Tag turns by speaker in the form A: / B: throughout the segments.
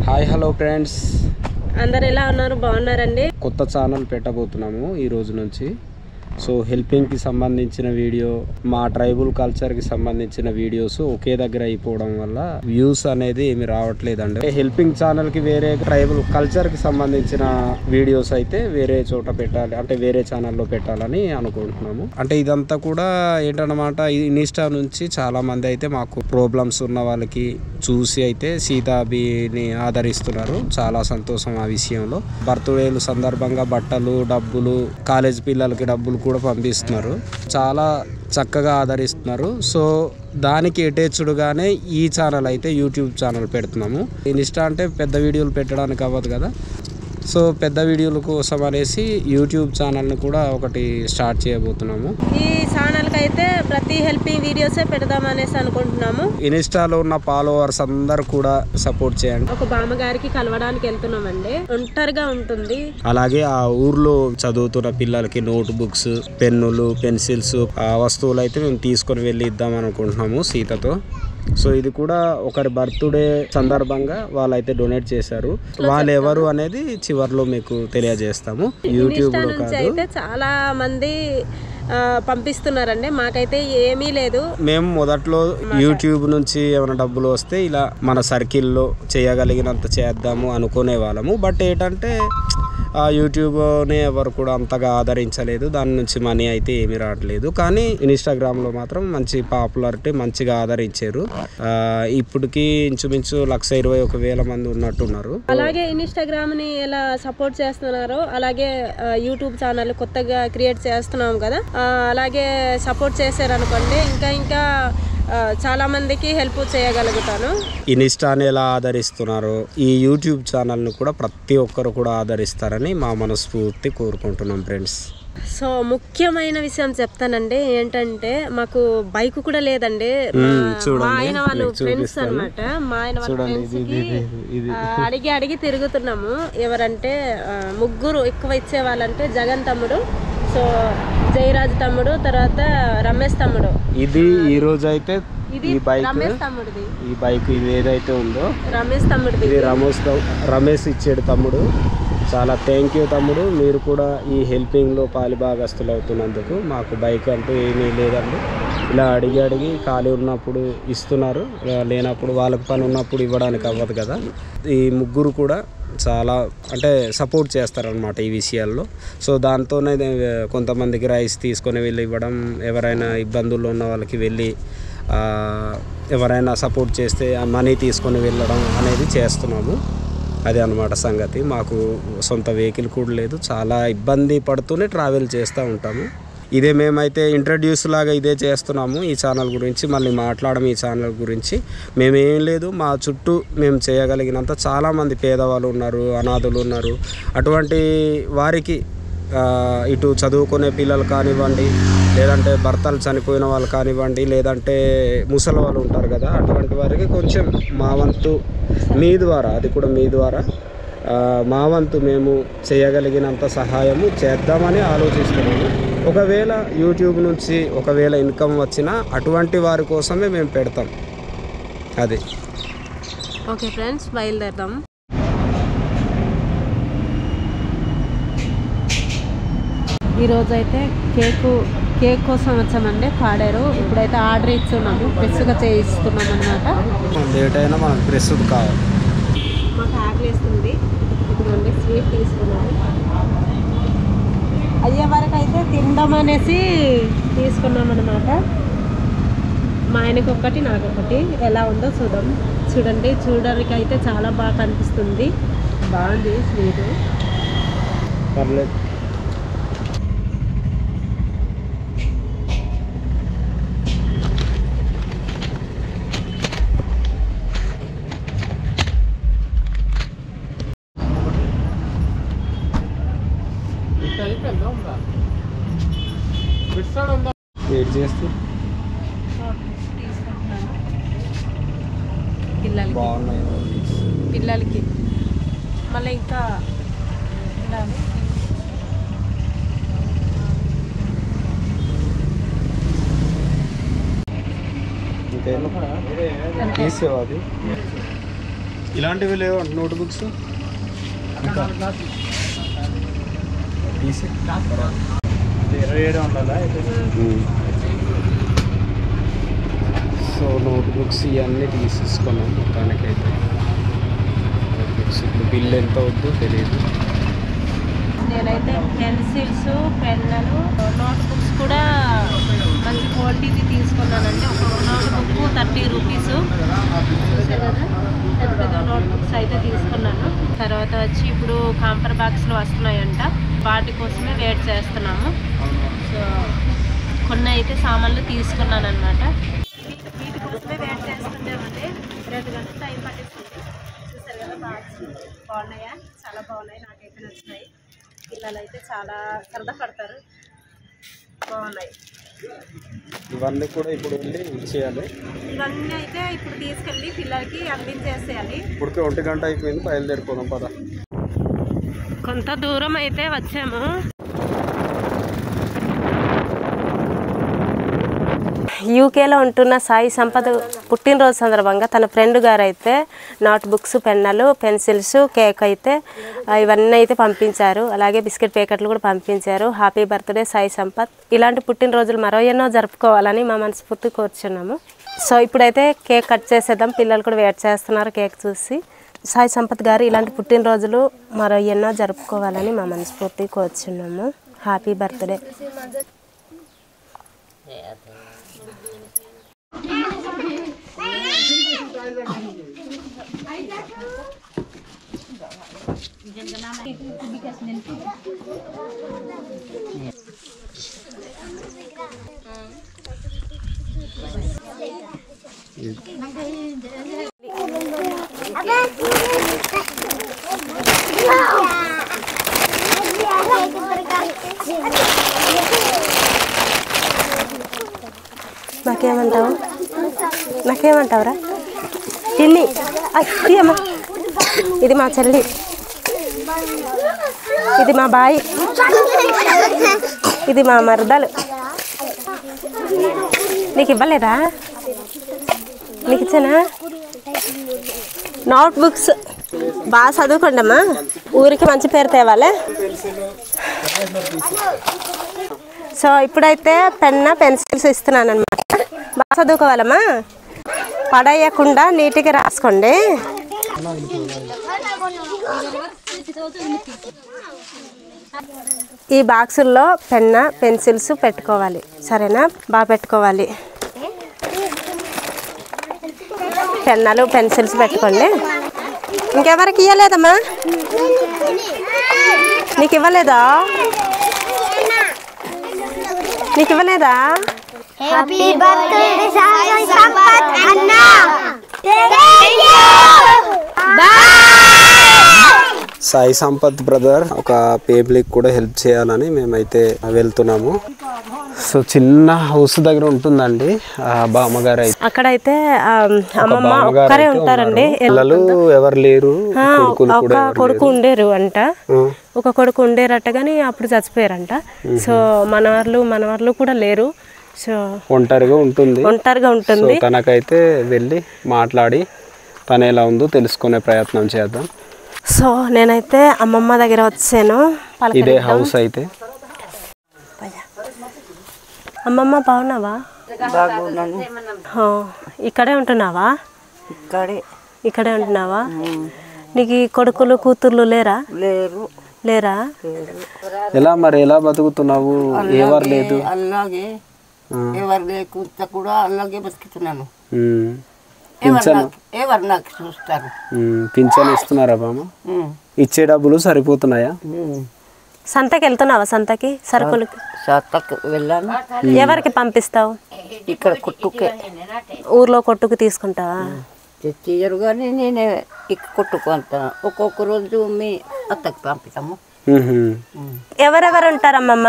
A: Hi hello friends,
B: అందరు ఎలా ఉన్నారు? బాగున్నారండి.
A: కొత్త ఛానల్ పెట్టబోతున్నాము ఈ రోజు నుంచి. సో హెల్పింగ్కి సంబంధించిన వీడియో, మా ట్రైబల్ కల్చర్కి సంబంధించిన వీడియోస్ ఒకే దగ్గర అయిపోవడం వల్ల వ్యూస్ అనేది ఏమి రావట్లేదండి. హెల్పింగ్ ఛానల్కి వేరే, ట్రైబల్ కల్చర్కి సంబంధించిన వీడియోస్ అయితే వేరే చోట పెట్టాలి, అంటే వేరే ఛానల్లో పెట్టాలని అనుకుంటున్నాము. అంటే ఇదంతా కూడా ఏంటన్నమాట, ఇన్స్టా నుంచి చాలా మంది అయితే మాకు ప్రాబ్లమ్స్ ఉన్న వాళ్ళకి చూసి అయితే సీతాబిని ఆదరిస్తున్నారు. చాలా సంతోషం ఆ విషయంలో. బర్త్డేలు సందర్భంగా బట్టలు, డబ్బులు, కాలేజ్ పిల్లలకి డబ్బులు కూడా పంపిస్తున్నారు. చాలా చక్కగా ఆదరిస్తున్నారు. సో దానికి అటాచ్డ్గానే ఈ ఛానల్ అయితే యూట్యూబ్ ఛానల్ పెడుతున్నాము. ఇన్స్టా అంటే పెద్ద వీడియోలు పెట్టడానికి అవ్వదు కదా, సో పెద్ద వీడియోల కోసం అనేసి యూట్యూబ్ ఛానల్ని కూడా ఒకటి స్టార్ట్ చేయబోతున్నాము.
B: ఈ ఛానల్కి అయితే ప్రతి హెల్పింగ్ వీడియోసే పెడదామనేసి అనుకుంటున్నాము.
A: ఇన్స్టాలో ఉన్న ఫాలోవర్స్ అందరు కూడా సపోర్ట్ చేయండి.
B: ఒక బామ్మగారికి కలవడానికి వెళ్తున్నామండి. ఒంటరిగా ఉంటుంది.
A: అలాగే ఆ ఊర్లో చదువుతున్న పిల్లలకి నోట్ బుక్స్, పెన్నులు, పెన్సిల్స్, ఆ వస్తువులు అయితే మేము తీసుకొని వెళ్ళి ఇద్దాం అనుకుంటున్నాము సీతతో. సో ఇది కూడా ఒకరి బర్త్డే సందర్భంగా వాళ్ళైతే డొనేట్ చేశారు. వాళ్ళు ఎవరు అనేది చివర్లో మీకు తెలియజేస్తాము. యూట్యూబ్ లో కాదు,
B: అయితే చాలా మంది పంపిస్తున్నారండి. మాకైతే ఏమీ లేదు. మేము
A: మొదట్లో యూట్యూబ్ నుంచి ఏమైనా డబ్బులు వస్తే ఇలా మన సర్కిల్లో చేయగలిగినంత చేద్దాము అనుకునే వాళ్ళము. బట్ ఏంటంటే ఆ యూట్యూబ్ని ఎవరు కూడా అంతగా ఆదరించలేదు. దాని నుంచి మనీ అయితే ఏమీ రావట్లేదు. కానీ ఇన్స్టాగ్రామ్లో మాత్రం మంచి పాపులారిటీ, మంచిగా ఆదరించారు. ఇప్పటికి ఇంచుమించు 121,000 మంది ఉన్నట్టున్నారు.
B: అలాగే ఇన్స్టాగ్రామ్ని ఎలా సపోర్ట్ చేస్తున్నారో అలాగే యూట్యూబ్ ఛానల్ కొత్తగా క్రియేట్ చేస్తున్నాం కదా, అలాగే సపోర్ట్ చేశారనుకోండి ఇంకా చాలా మందికి హెల్ప్ చేయగలుగుతాను.
A: ఇన్స్టాని ఎలా ఆదరిస్తున్నారో ఈ యూట్యూబ్ ఛానల్ని కూడా ప్రతి ఒక్కరు కూడా ఆదరిస్తారని మా మనస్ఫూర్తి కోరుకుంటున్నాం ఫ్రెండ్స్.
B: సో ముఖ్యమైన విషయం చెప్తానండి. ఏంటంటే మాకు బైక్ కూడా లేదండి. మా ఆయన వాళ్ళు ఫ్రెండ్స్ అనమాట. మా ఆయన వాళ్ళ ఫ్రెండ్స్కి అడిగి తిరుగుతున్నాము. ఎవరంటే ముగ్గురు ఎక్కువ ఇచ్చే వాళ్ళంటే జగన్ తమ్ముడు, సో జయరాజ్ తమ్ముడు, తర్వాత రమేష్ తమ్ముడు.
A: ఇది ఈ రోజు అయితే ఈ బైక్,
B: రమేష్ తమ్ముడిది.
A: ఈ బైక్ ఇది ఏదైతే ఉందో
B: రమేష్ తమ్ముడిది.
A: ఇది రమేష్ ఇచ్చాడు తమ్ముడు. చాలా థ్యాంక్ యూ తమ్ముడు. మీరు కూడా ఈ హెల్పింగ్లో పాలిభాగస్తులు అవుతున్నందుకు. మాకు బైక్ అంటూ ఏమీ లేదండి. ఇలా అడిగి ఖాళీ ఉన్నప్పుడు ఇస్తున్నారు, లేనప్పుడు వాళ్ళకి పని ఉన్నప్పుడు ఇవ్వడానికి అవ్వదు కదా. ఈ ముగ్గురు కూడా చాలా అంటే సపోర్ట్ చేస్తారనమాట ఈ విషయాల్లో. సో దాంతోనే కొంతమందికి రైస్ తీసుకొని వెళ్ళి ఇవ్వడం, ఎవరైనా ఇబ్బందుల్లో ఉన్న వాళ్ళకి వెళ్ళి ఎవరైనా సపోర్ట్ చేస్తే ఆ మనీ తీసుకొని వెళ్ళడం అనేది చేస్తున్నాము. అదే అనమాట సంగతి. మాకు సొంత వెహికల్ కూడా లేదు. చాలా ఇబ్బంది పడుతూనే ట్రావెల్ చేస్తూ ఉంటాము. ఇదే మేమైతే ఇంట్రడ్యూస్ లాగా ఇదే చేస్తున్నాము ఈ ఛానల్ గురించి. మళ్ళీ మాట్లాడము ఈ ఛానల్ గురించి. మేమేం లేదు, మా చుట్టూ మేము చేయగలిగినంత చాలామంది పేదవాళ్ళు ఉన్నారు, అనాథులు ఉన్నారు. అటువంటి వారికి ఇటు చదువుకునే పిల్లలు కానివ్వండి, లేదంటే భర్తలు చనిపోయిన వాళ్ళు కానివ్వండి, లేదంటే ముసలి వాళ్ళు ఉంటారు కదా, అటువంటి వారికి కొంచెం మా వంతు మీ ద్వారా, అది కూడా మీ ద్వారా మా వంతు మేము చేయగలిగినంత సహాయము చేద్దామని ఆలోచిస్తున్నాము. ఒకవేళ యూట్యూబ్ నుంచి ఒకవేళ ఇన్కమ్ వచ్చినా అటువంటి వారి కోసమే మేము పెడతాం. అది
B: ఓకే ఫ్రెండ్స్, బయలుదేరదాం. ఈరోజు అయితే కేక్ కోసం వచ్చామండి. పాడారు. ఇప్పుడైతే ఆర్డర్ ఇస్తున్నాము, ఫ్రెష్గా చేయిస్తున్నాం అన్నమాట.
A: లేట్ అయినా మనకు ఫ్రెష్ కావాలి.
B: మాకు ఆకలి వేస్తుంది. ఇదిగోండి స్వీట్ తీసుకున్నాము. అయ్యే వరకు అయితే తిందాం అనేసి తీసుకున్నాం అన్నమాట. మా ఆయనకు ఒకటి, నాకు ఒకటి. ఎలా ఉందో చూడండి. చూడడానికి అయితే చాలా బాగా కనిపిస్తుంది. బాగుంది స్వీట్.
A: పర్లేదు. వెయిట్ చేస్తూ
B: పిల్లలకి మళ్ళీ ఇంకా ఉండాలి.
A: ఇంకేమో తీసేవా అది ఇలాంటివి లేవు నోట్ బుక్స్ తీసి 27 ఉండాలా. సో నోట్ బుక్స్ ఇవన్నీ తీసేసుకున్నాం మొత్తానికైతే. ఇప్పుడు బిల్ ఎంత అవుద్దో తెలియదు.
B: నేనైతే పెన్సిల్స్, పెన్నులు, నోట్ బుక్స్ కూడా మంచి క్వాలిటీది తీసుకున్నానండి. ఒక నోట్ బుక్ 30 రూపీస్. చూసే కదా పెద్ద పెద్ద నోట్ బుక్స్ అయితే తీసుకున్నాను. తర్వాత వచ్చి ఇప్పుడు కాంపర్ బాక్స్లో వస్తున్నాయంట, వాటి కోసమే వెయిట్ చేస్తున్నాము. సో కొన్ని అయితే సామాన్లు తీసుకున్నాను అనమాట. వీటి కోసమే వెయిట్ చేస్తుండేమండి. 2 గంటలు టైం పట్టేస్తుంది. చూసారు కదా బాక్స్ బాగున్నాయా? చాలా బాగున్నాయి, నాకైతే నచ్చినాయి. పిల్లలు అయితే చాలా సరదా పడతారు, బాగున్నాయి.
A: ఇవన్నీ కూడా ఇప్పుడు వెళ్ళి ఇచ్చేయాలి.
B: ఇవన్నీ అయితే ఇప్పుడు తీసుకెళ్ళి పిల్లలకి అందించేసేయాలి.
A: ఇప్పటికే 1 గంట అయిపోయింది, బయలుదేరిపోదాం పద.
B: కొంత దూరం అయితే వచ్చాము. యూకేలో ఉంటున్న సాయి సంపద పుట్టినరోజు సందర్భంగా తన ఫ్రెండ్ గారు అయితే నోట్ బుక్స్, పెన్నులు, పెన్సిల్స్, కేక్ అయితే ఇవన్నీ అయితే పంపించారు. అలాగే బిస్కెట్ ప్యాకెట్లు కూడా పంపించారు. Happy birthday Sai Sampath. ఇలాంటి పుట్టినరోజులు మరో ఎన్నో జరుపుకోవాలని మా మనస్ఫూర్తి కోరుచున్నాము. సో ఇప్పుడైతే కేక్ కట్ చేసేద్దాం. పిల్లలు కూడా వెయిట్ చేస్తున్నారు కేక్ చూసి. సాయి సంపత్ గారు ఇలాంటి పుట్టినరోజులు మరో ఎన్నో జరుపుకోవాలని మా మనస్ఫూర్తి కోరుచున్నాము. Happy birthday. నాకేమంటావురా పిన్ని? అమ్మా, ఇది మా చెల్లి, ఇది మా బాయి, ఇది మా మరదలు. నీకు ఇవ్వలేదా? నీకు ఇచ్చానా? నోట్ బుక్స్ బాగా చదువుకోండి అమ్మా, ఊరికి మంచి పేరు తేవాలే. సో ఇప్పుడైతే పెన్న, పెన్సిల్స్ ఇస్తున్నాను అనమాట. బాగా చదువుకోవాలమ్మా, పడేయకుండా నీట్గా రాసుకోండి. ఈ బాక్సుల్లో పెన్న, పెన్సిల్స్ పెట్టుకోవాలి, సరేనా? బాగా పెట్టుకోవాలి. పెన్నులు, పెన్సిల్స్ పెట్టుకోండి. ఇంకెవరికి ఇవ్వలేదమ్మా? నీకు ఇవ్వలేదా? నీకు ఇవ్వలేదా?
C: హ్యాపీ బర్త్డే సాయి సంపత్ అన్న.
A: సాయి సంపత్ బ్రదర్ ఒక పేబ్లిక్ కూడా హెల్ప్ చేయాలని మేమైతే వెళ్తున్నాము. సో చిన్న హౌస్ దగ్గర ఉంటుందండి బామ్మగారు అయితే.
B: అక్కడైతే అమ్మమ్మ ఒక్కరే ఉంటారండి,
A: పిల్లలు ఎవరు లేరు.
B: ఒక కొడుకు ఉండేరు అంట, ఒక కొడుకు ఉండేరట కానీ అప్పుడు చచ్చిపోయారంట. సో మనవర్లు కూడా లేరు. సో ఒంటరిగా ఉంటుంది.
A: తనకైతే వెళ్ళి మాట్లాడి తను ఎలా ఉందో తెలుసుకునే ప్రయత్నం చేద్దాం.
B: సో నేనైతే అమ్మమ్మ దగ్గర వచ్చాను.
A: ఇదే హౌస్ అయితే.
B: అమ్మమ్మ బాగున్నావా? ఇక్కడే ఉంటున్నావా? ఇక్కడే ఉంటున్నావా? నీకు కొడుకులు, కూతుర్లు లేరా? లేరా?
A: ఎలా మరి ఎలా బతుకుతున్నావు? ఎవరు లేదు,
D: అలాగే ఎవరు లేకుండా కూడా అలాగే బతుకుతున్నాను. ఎవరు నాకు చూస్తారు.
A: పింఛన్ ఇస్తున్నారా బామ్మ? ఇచ్చే డబ్బులు సరిపోతున్నాయా?
B: సంతకి వెళ్తున్నావా? సంతకి సరుకులకి
D: వెళ్ళాను.
B: ఎవరికి పంపిస్తావు?
D: ఇక్కడ కొట్టుకే,
B: ఊర్లో కొట్టుకు తీసుకుంటావా?
D: తెచ్చియ్యరు కానీ నేనే ఇక్కడ కొట్టుకు అంతా. ఒక్కొక్క రోజు మీ అత్తకి పంపిస్తాము.
B: ఎవరెవరు ఉంటారమ్మమ్మ?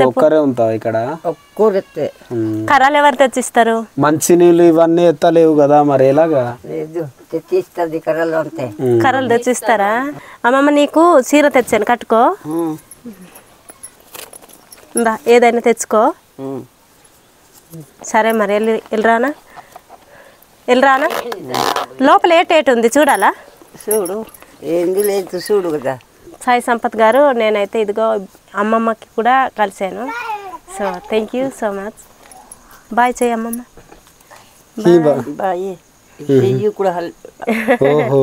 A: ఒక్కరే ఉంటావు ఇక్కడ?
D: ఒక్కరెత్తే.
B: కర్రలు ఎవరు తెచ్చిస్తారు?
A: మంచి నీళ్ళు ఇవన్నీ ఎత్తలేవు కదా, మరి ఎలాగా?
D: లేదు, తెచ్చిస్తుంది కర్రలు అంతే.
B: కర్రలు తెచ్చిస్తారా? అమ్మమ్మ నీకు చీర తెచ్చాను, కట్టుకో. ఏదైనా తెచ్చుకో. సరే మరి వెళ్ళరానా? లోపల ఏటేటు ఉంది చూడాలా?
D: చూడు ఏంది లేదు చూడు కదా.
B: సాయి సంపత్ గారు, నేనైతే ఇదిగో అమ్మమ్మకి కూడా కలిశాను. So thank you so much. Bye చేయి అమ్మమ్మ.
D: బాయ్. చెయ్యి కూడా
A: ఓహో